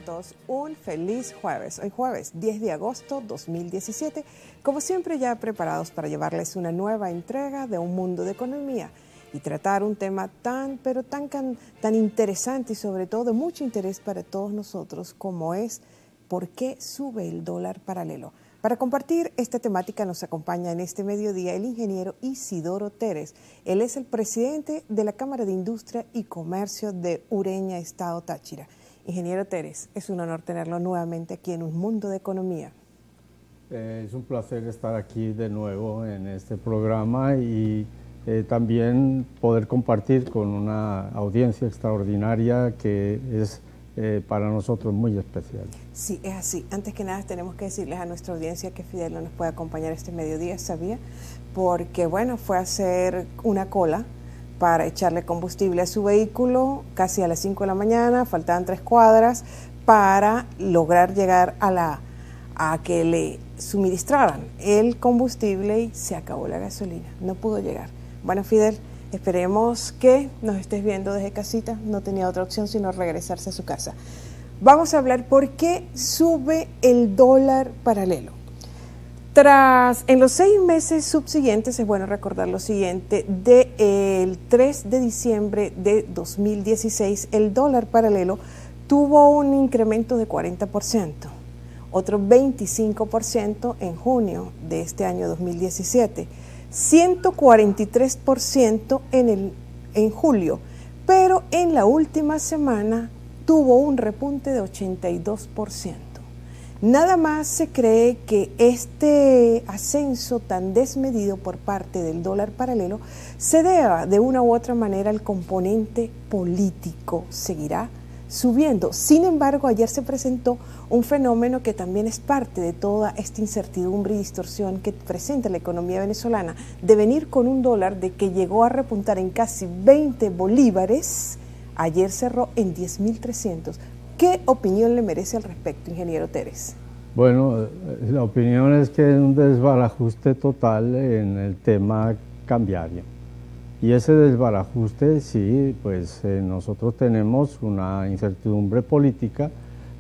todos un feliz jueves. Hoy jueves 10 de agosto 2017. Como siempre ya preparados para llevarles una nueva entrega de Un Mundo de Economía y tratar un tema tan interesante y sobre todo de mucho interés para todos nosotros como es ¿por qué sube el dólar paralelo? Para compartir esta temática nos acompaña en este mediodía el ingeniero Isidoro Teres. Él es el presidente de la Cámara de Industria y Comercio de Ureña, Estado Táchira. Ingeniero Teres, es un honor tenerlo nuevamente aquí en Un Mundo de Economía. Es un placer estar aquí de nuevo en este programa y también poder compartir con una audiencia extraordinaria que es para nosotros muy especial. Sí, es así. Antes que nada tenemos que decirles a nuestra audiencia que Fidel no nos puede acompañar este mediodía, ¿sabía? Porque, bueno, fue a hacer una cola para echarle combustible a su vehículo casi a las 5 de la mañana, faltaban 3 cuadras para lograr llegar a que le suministraran el combustible y se acabó la gasolina, no pudo llegar. Bueno, Fidel, esperemos que nos estés viendo desde casita, no tenía otra opción sino regresarse a su casa. Vamos a hablar por qué sube el dólar paralelo. En los 6 meses subsiguientes, es bueno recordar lo siguiente, del 3 de diciembre de 2016, el dólar paralelo tuvo un incremento de 40%, otro 25% en junio de este año 2017, 143% en julio, pero en la última semana tuvo un repunte de 82%. Nada más se cree que este ascenso tan desmedido por parte del dólar paralelo se deba de una u otra manera al componente político. Seguirá subiendo. Sin embargo, ayer se presentó un fenómeno que también es parte de toda esta incertidumbre y distorsión que presenta la economía venezolana, de venir con un dólar de que llegó a repuntar en casi 20 bolívares, ayer cerró en 10.300. ¿Qué opinión le merece al respecto, ingeniero Teres? Bueno, la opinión es que es un desbarajuste total en el tema cambiario. Y ese desbarajuste, sí, pues nosotros tenemos una incertidumbre política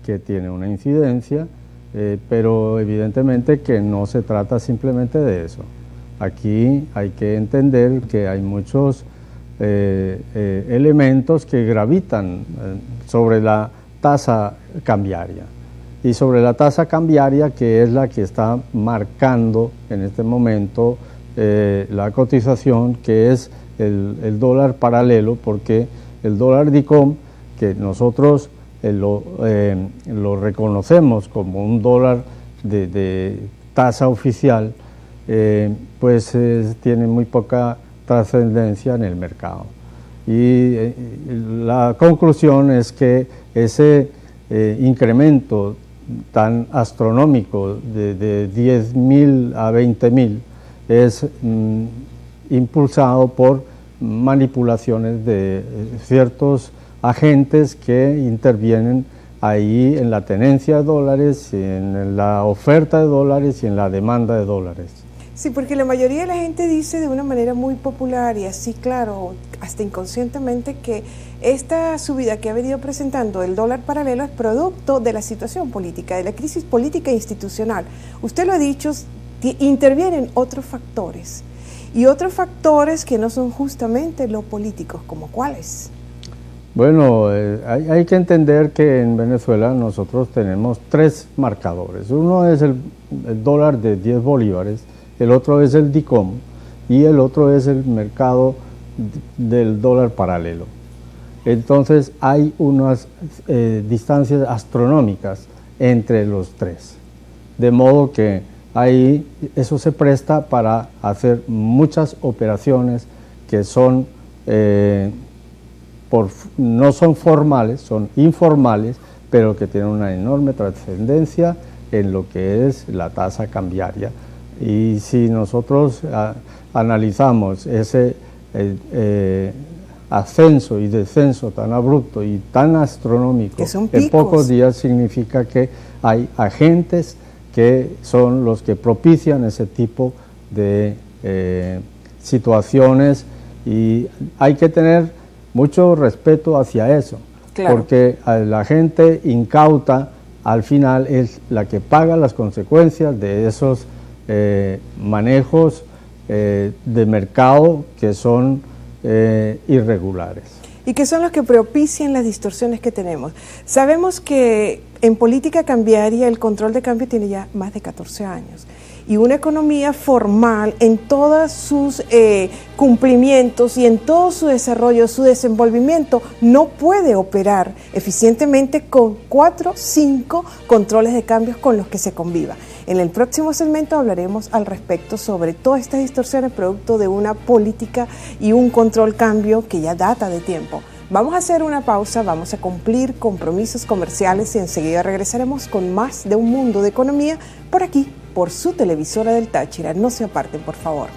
que tiene una incidencia, pero evidentemente que no se trata simplemente de eso. Aquí hay que entender que hay muchos elementos que gravitan sobre la tasa cambiaria y sobre la tasa cambiaria que es la que está marcando en este momento la cotización, que es el dólar paralelo, porque el dólar DICOM, que nosotros lo reconocemos como un dólar de tasa oficial, pues tiene muy poca trascendencia en el mercado. Y la conclusión es que ese incremento tan astronómico de 10.000 a 20.000 es impulsado por manipulaciones de ciertos agentes que intervienen ahí en la tenencia de dólares, en la oferta de dólares y en la demanda de dólares. Sí, porque la mayoría de la gente dice de una manera muy popular y así, claro, hasta inconscientemente, que esta subida que ha venido presentando el dólar paralelo es producto de la situación política, de la crisis política e institucional. Usted lo ha dicho, intervienen otros factores y otros factores que no son justamente los políticos, ¿como cuáles? Bueno, hay que entender que en Venezuela nosotros tenemos 3 marcadores. Uno es el dólar de 10 bolívares, el otro es el DICOM y el otro es el mercado del dólar paralelo. Entonces hay unas distancias astronómicas entre los 3, de modo que ahí eso se presta para hacer muchas operaciones que son no son formales, son informales, pero que tienen una enorme trascendencia en lo que es la tasa cambiaria. Y si nosotros analizamos ese ascenso y descenso tan abrupto y tan astronómico en pocos días, significa que hay agentes que son los que propician ese tipo de situaciones y hay que tener mucho respeto hacia eso, Claro. porque la gente incauta al final es la que paga las consecuencias de esos manejos de mercado que son irregulares. Y que son los que propician las distorsiones que tenemos. Sabemos que en política cambiaria el control de cambio tiene ya más de 14 años. Y una economía formal en todos sus cumplimientos y en todo su desarrollo, su desenvolvimiento, no puede operar eficientemente con 4 o 5 controles de cambios con los que se conviva. En el próximo segmento hablaremos al respecto sobre todas estas distorsiones producto de una política y un control cambio que ya data de tiempo. Vamos a hacer una pausa, vamos a cumplir compromisos comerciales y enseguida regresaremos con más de Un Mundo de Economía por aquí, por su televisora del Táchira. No se aparten, por favor.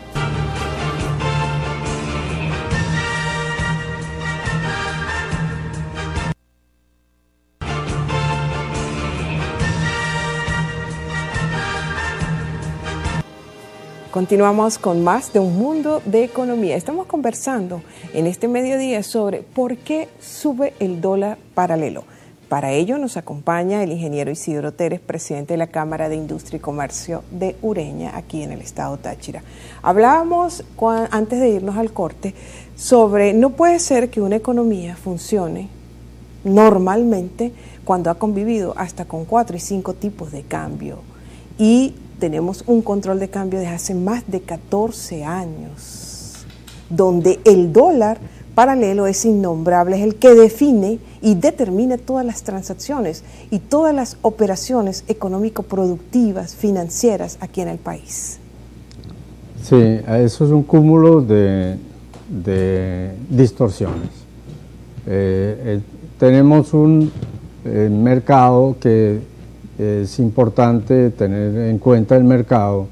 Continuamos con más de Un Mundo de Economía. Estamos conversando en este mediodía sobre por qué sube el dólar paralelo. Para ello nos acompaña el ingeniero Isidro Teres, presidente de la Cámara de Industria y Comercio de Ureña, aquí en el estado Táchira. Hablábamos, antes de irnos al corte, sobre no puede ser que una economía funcione normalmente cuando ha convivido hasta con 4 y 5 tipos de cambio. Y tenemos un control de cambio desde hace más de 14 años, donde el dólar paralelo es innombrable, es el que define y determina todas las transacciones y todas las operaciones económico-productivas, financieras aquí en el país. Sí, eso es un cúmulo de distorsiones. Tenemos un mercado que es importante tener en cuenta, el mercado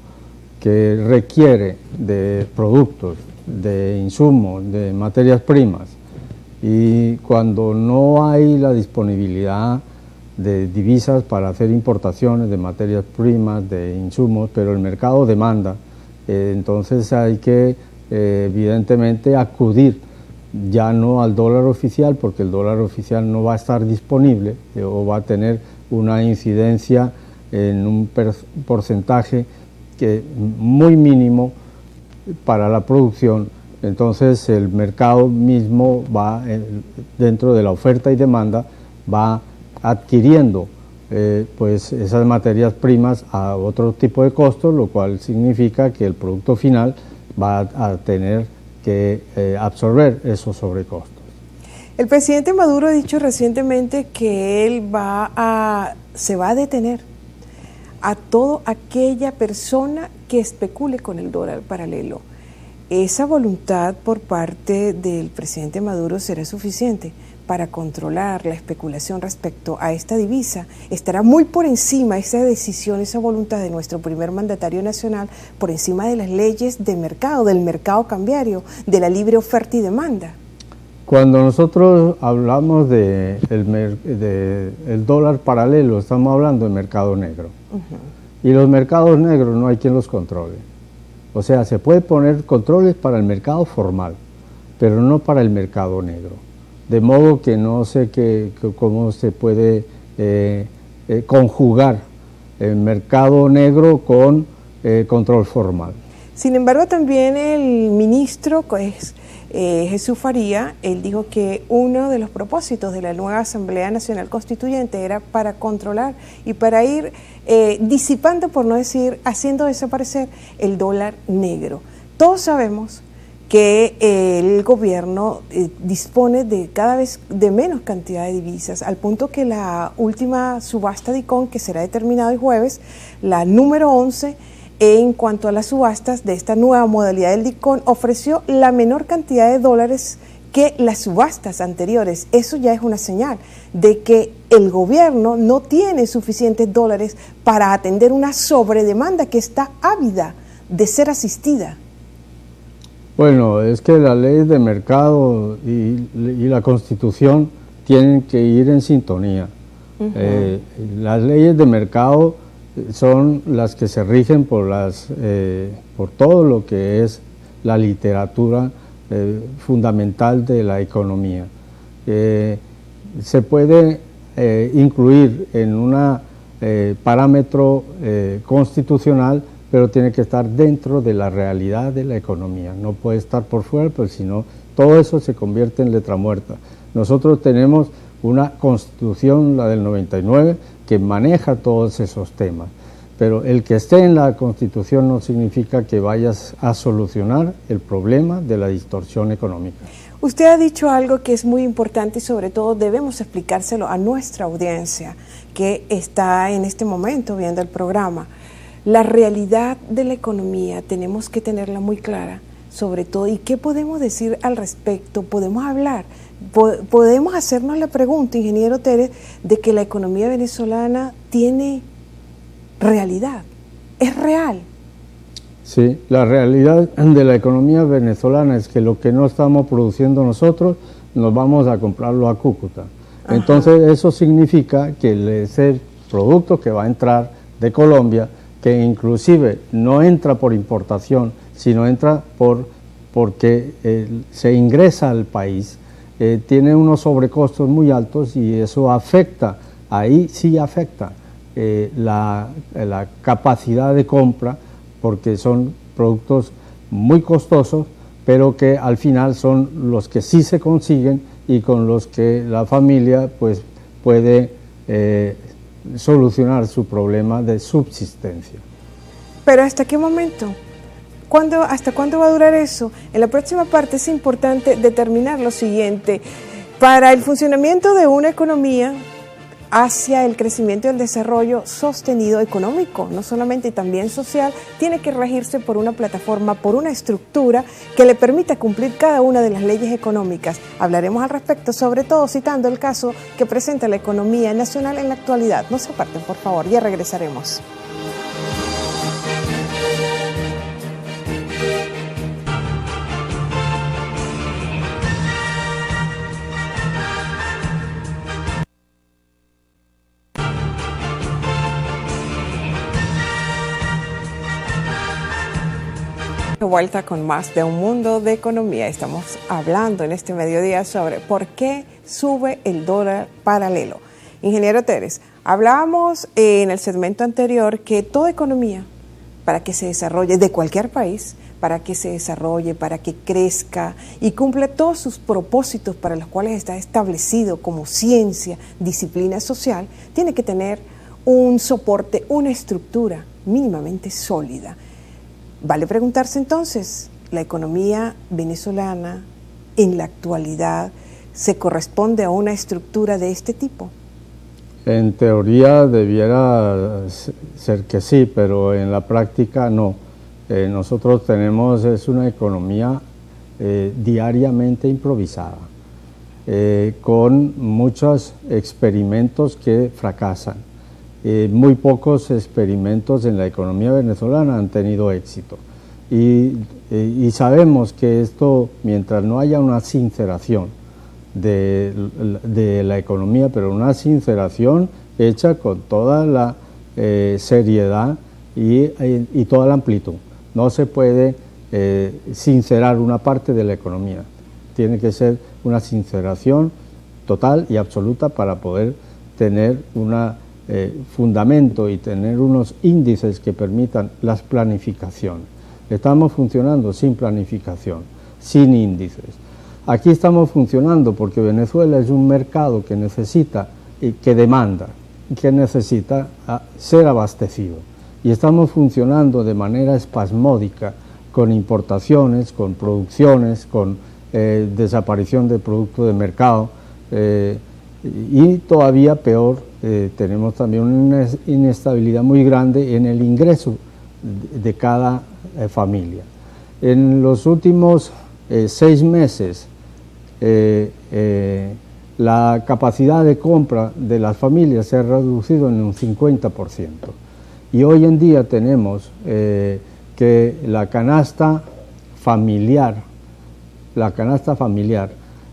que requiere de productos, de insumos, de materias primas, y cuando no hay la disponibilidad de divisas para hacer importaciones de materias primas, de insumos, pero el mercado demanda, entonces hay que evidentemente acudir ya no al dólar oficial, porque el dólar oficial no va a estar disponible o va a tener una incidencia en un porcentaje muy mínimo para la producción. Entonces el mercado mismo va, dentro de la oferta y demanda, va adquiriendo pues esas materias primas a otro tipo de costos, lo cual significa que el producto final va a tener que absorber esos sobrecostos. El presidente Maduro ha dicho recientemente que él se va a detener a toda aquella persona que especule con el dólar paralelo. ¿Esa voluntad por parte del presidente Maduro será suficiente para controlar la especulación respecto a esta divisa? ¿Estará muy por encima esa decisión, esa voluntad de nuestro primer mandatario nacional, por encima de las leyes de mercado, del mercado cambiario, de la libre oferta y demanda? Cuando nosotros hablamos de el dólar paralelo, estamos hablando de mercado negro. Y los mercados negros no hay quien los controle. O sea, se puede poner controles para el mercado formal, pero no para el mercado negro. De modo que no sé cómo se puede conjugar el mercado negro con control formal. Sin embargo, también el ministro Jesús Faría, él dijo que uno de los propósitos de la nueva Asamblea Nacional Constituyente era para controlar y para ir disipando, por no decir, haciendo desaparecer el dólar negro. Todos sabemos que el gobierno dispone de cada vez de menos cantidad de divisas, al punto que la última subasta de ICON, que será determinado el jueves, la número 11, en cuanto a las subastas de esta nueva modalidad del DICON, ofreció la menor cantidad de dólares que las subastas anteriores. Eso ya es una señal de que el gobierno no tiene suficientes dólares para atender una sobredemanda que está ávida de ser asistida. Bueno, es que las leyes de mercado y la Constitución tienen que ir en sintonía. Las leyes de mercado son las que se rigen por todo lo que es la literatura fundamental de la economía. se puede incluir en un parámetro constitucional, pero tiene que estar dentro de la realidad de la economía, no puede estar por fuera, pero si no, todo eso se convierte en letra muerta. Nosotros tenemos una constitución, la del 99, que maneja todos esos temas, pero el que esté en la constitución no significa que vayas a solucionar el problema de la distorsión económica. Usted ha dicho algo que es muy importante y sobre todo debemos explicárselo a nuestra audiencia que está en este momento viendo el programa. La realidad de la economía tenemos que tenerla muy clara, sobre todo, ¿y qué podemos decir al respecto? ¿Podemos hablar? ¿Podemos hacernos la pregunta, ingeniero Térez, de que la economía venezolana tiene realidad? ¿Es real? Sí, la realidad de la economía venezolana es que lo que no estamos produciendo nosotros, nos vamos a comprarlo a Cúcuta. Ajá. Entonces eso significa que ese producto que va a entrar de Colombia, que inclusive no entra por importación, sino entra porque se ingresa al país, tiene unos sobrecostos muy altos y eso afecta, ahí sí afecta la capacidad de compra, porque son productos muy costosos, pero que al final son los que sí se consiguen y con los que la familia pues puede solucionar su problema de subsistencia. Pero ¿hasta qué momento? ¿Hasta cuándo va a durar eso? En la próxima parte es importante determinar lo siguiente. Para el funcionamiento de una economía hacia el crecimiento y el desarrollo sostenido económico, no solamente y también social, tiene que regirse por una plataforma, por una estructura que le permita cumplir cada una de las leyes económicas. Hablaremos al respecto, sobre todo citando el caso que presenta la economía nacional en la actualidad. No se aparten, por favor, ya regresaremos. De vuelta con más de Un Mundo de Economía. Estamos hablando en este mediodía sobre por qué sube el dólar paralelo. Ingeniero Térez, hablábamos en el segmento anterior que toda economía, para que se desarrolle de cualquier país, para que se desarrolle, para que crezca y cumpla todos sus propósitos para los cuales está establecido como ciencia, disciplina social, tiene que tener un soporte, una estructura mínimamente sólida. Vale preguntarse entonces, ¿la economía venezolana en la actualidad se corresponde a una estructura de este tipo? En teoría debiera ser que sí, pero en la práctica no. Nosotros tenemos una economía diariamente improvisada, con muchos experimentos que fracasan. Muy pocos experimentos en la economía venezolana han tenido éxito y sabemos que esto, mientras no haya una sinceración de la economía, pero una sinceración hecha con toda la seriedad y toda la amplitud, no se puede sincerar una parte de la economía, tiene que ser una sinceración total y absoluta para poder tener un fundamento y tener unos índices que permitan las planificaciones. Estamos funcionando sin planificación, sin índices. Aquí estamos funcionando porque Venezuela es un mercado que necesita, que demanda, que necesita ser abastecido. Y estamos funcionando de manera espasmódica, con importaciones, con producciones, con desaparición de productos de mercado, y todavía peor, tenemos también una inestabilidad muy grande en el ingreso de cada familia. En los últimos 6 meses, la capacidad de compra de las familias se ha reducido en un 50%. Y hoy en día tenemos que la canasta familiar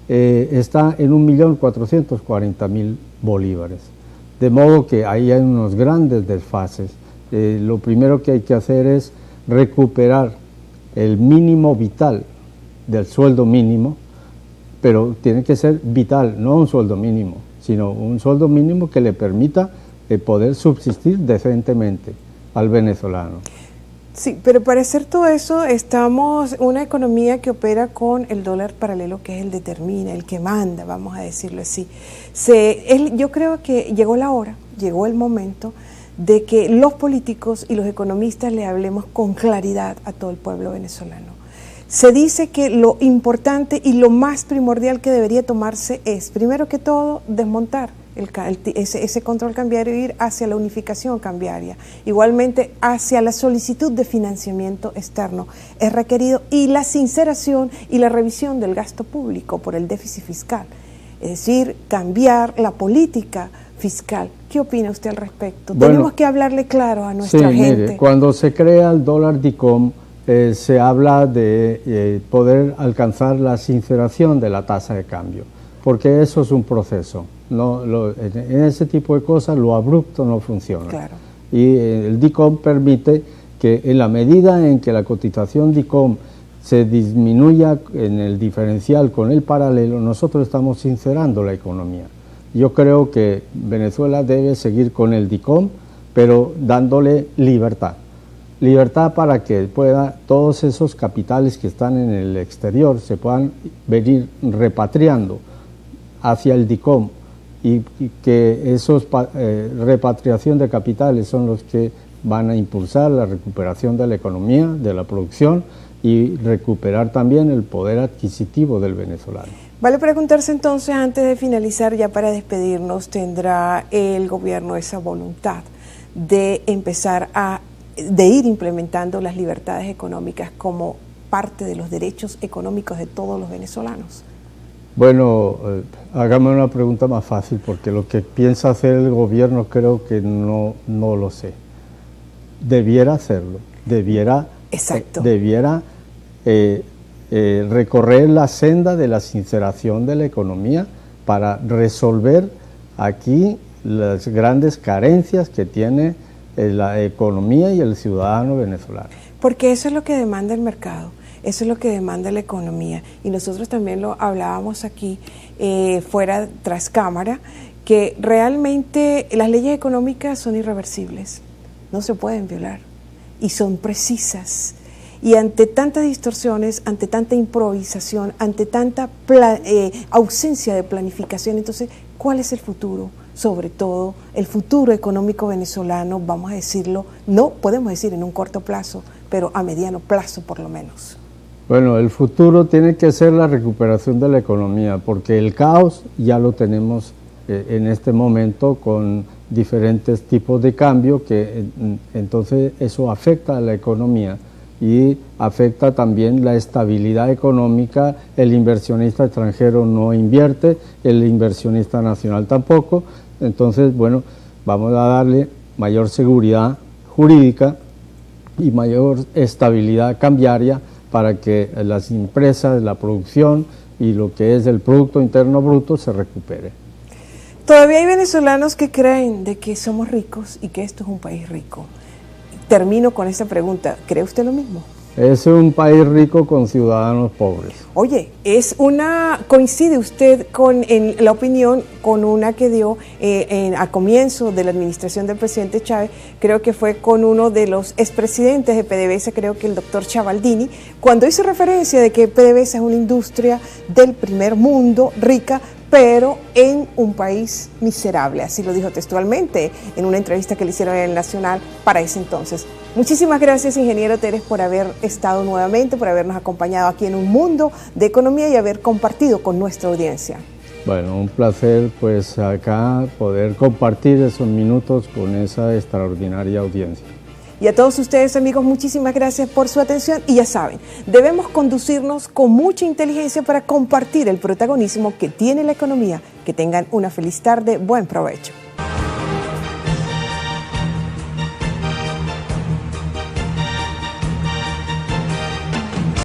está en 1.440.000 bolívares. De modo que ahí hay unos grandes desfases. Lo primero que hay que hacer es recuperar el mínimo vital del sueldo mínimo, pero tiene que ser vital, no un sueldo mínimo, sino un sueldo mínimo que le permita poder subsistir decentemente al venezolano. Sí, pero para hacer todo eso estamos una economía que opera con el dólar paralelo, que es el determina, el que manda, vamos a decirlo así. Yo creo que llegó la hora, llegó el momento de que los políticos y los economistas le hablemos con claridad a todo el pueblo venezolano. Se dice que lo importante y lo más primordial que debería tomarse es, primero que todo, desmontar ese control cambiario e ir hacia la unificación cambiaria. Igualmente, hacia la solicitud de financiamiento externo es requerido, y la sinceración y la revisión del gasto público por el déficit fiscal. Es decir, cambiar la política fiscal. ¿Qué opina usted al respecto? Bueno, tenemos que hablarle claro a nuestra gente. Mire, cuando se crea el dólar DICOM, se habla de poder alcanzar la sinceración de la tasa de cambio, porque eso es un proceso. En ese tipo de cosas lo abrupto no funciona. Claro. Y el DICOM permite que en la medida en que la cotización DICOM se disminuya en el diferencial con el paralelo, nosotros estamos sincerando la economía. Yo creo que Venezuela debe seguir con el DICOM, pero dándole libertad. Libertad para que todos esos capitales que están en el exterior se puedan venir repatriando hacia el DICOM, y que esos repatriación de capitales son los que van a impulsar la recuperación de la economía, de la producción, y recuperar también el poder adquisitivo del venezolano. Vale preguntarse entonces, antes de finalizar, ya para despedirnos, ¿tendrá el gobierno esa voluntad de empezar de ir implementando las libertades económicas como parte de los derechos económicos de todos los venezolanos? Bueno, hágame una pregunta más fácil, porque lo que piensa hacer el gobierno creo que no lo sé. Debiera hacerlo, debiera recorrer la senda de la sinceración de la economía para resolver aquí las grandes carencias que tiene la economía y el ciudadano venezolano. Porque eso es lo que demanda el mercado. Eso es lo que demanda la economía, y nosotros también lo hablábamos aquí fuera, tras cámara, que realmente las leyes económicas son irreversibles, no se pueden violar, y son precisas. Y ante tantas distorsiones, ante tanta improvisación, ante tanta ausencia de planificación, entonces, ¿cuál es el futuro? Sobre todo, el futuro económico venezolano, vamos a decirlo, no podemos decir en un corto plazo, pero a mediano plazo por lo menos. Bueno, el futuro tiene que ser la recuperación de la economía, porque el caos ya lo tenemos en este momento con diferentes tipos de cambio, que entonces eso afecta a la economía y afecta también la estabilidad económica. El inversionista extranjero no invierte, el inversionista nacional tampoco. Entonces, bueno, vamos a darle mayor seguridad jurídica y mayor estabilidad cambiaria para que las empresas, la producción y lo que es el Producto Interno Bruto se recupere. Todavía hay venezolanos que creen de que somos ricos y que esto es un país rico. Termino con esta pregunta, ¿cree usted lo mismo? Es un país rico con ciudadanos pobres. Oye, coincide usted en la opinión con una que dio a comienzo de la administración del presidente Chávez, creo que fue con uno de los expresidentes de PDVSA, creo que el doctor Chavaldini, cuando hizo referencia de que PDVSA es una industria del primer mundo, rica, pero en un país miserable, así lo dijo textualmente en una entrevista que le hicieron en el Nacional para ese entonces. Muchísimas gracias, ingeniero Teres, por haber estado nuevamente, por habernos acompañado aquí en Un Mundo de Economía y haber compartido con nuestra audiencia. Bueno, un placer pues acá poder compartir esos minutos con esa extraordinaria audiencia. Y a todos ustedes, amigos, muchísimas gracias por su atención, y ya saben, debemos conducirnos con mucha inteligencia para compartir el protagonismo que tiene la economía. Que tengan una feliz tarde, buen provecho.